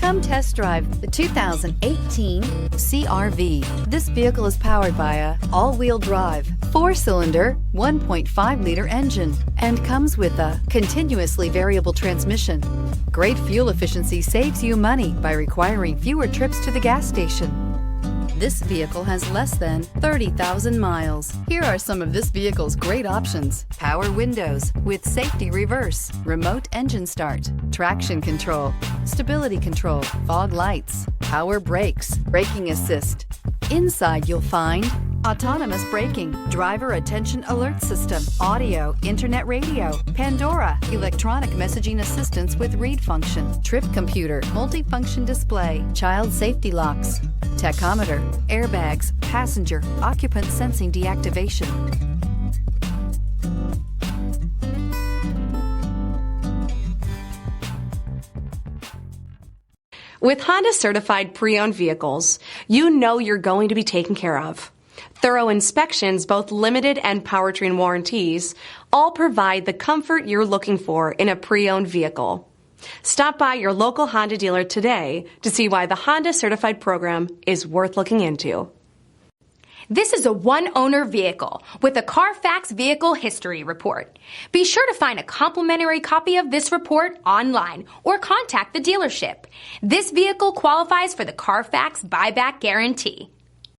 Come test drive the 2018 CR-V. This vehicle is powered by a all-wheel drive, 4-cylinder, 1.5-liter engine and comes with a continuously variable transmission. Great fuel efficiency saves you money by requiring fewer trips to the gas station. This vehicle has less than 30,000 miles. Here are some of this vehicle's great options: power windows with safety reverse, remote engine start, traction control, stability control, fog lights, power brakes, braking assist. Inside you'll find autonomous braking, driver attention alert system, audio, internet radio, Pandora, electronic messaging assistance with read function, trip computer, multifunction display, child safety locks, tachometer, airbags, passenger, occupant sensing deactivation. With Honda certified pre-owned vehicles, you know you're going to be taken care of. Thorough inspections, both limited and powertrain warranties, all provide the comfort you're looking for in a pre-owned vehicle. Stop by your local Honda dealer today to see why the Honda certified program is worth looking into. This is a one-owner vehicle with a Carfax Vehicle History Report. Be sure to find a complimentary copy of this report online or contact the dealership. This vehicle qualifies for the Carfax Buyback Guarantee.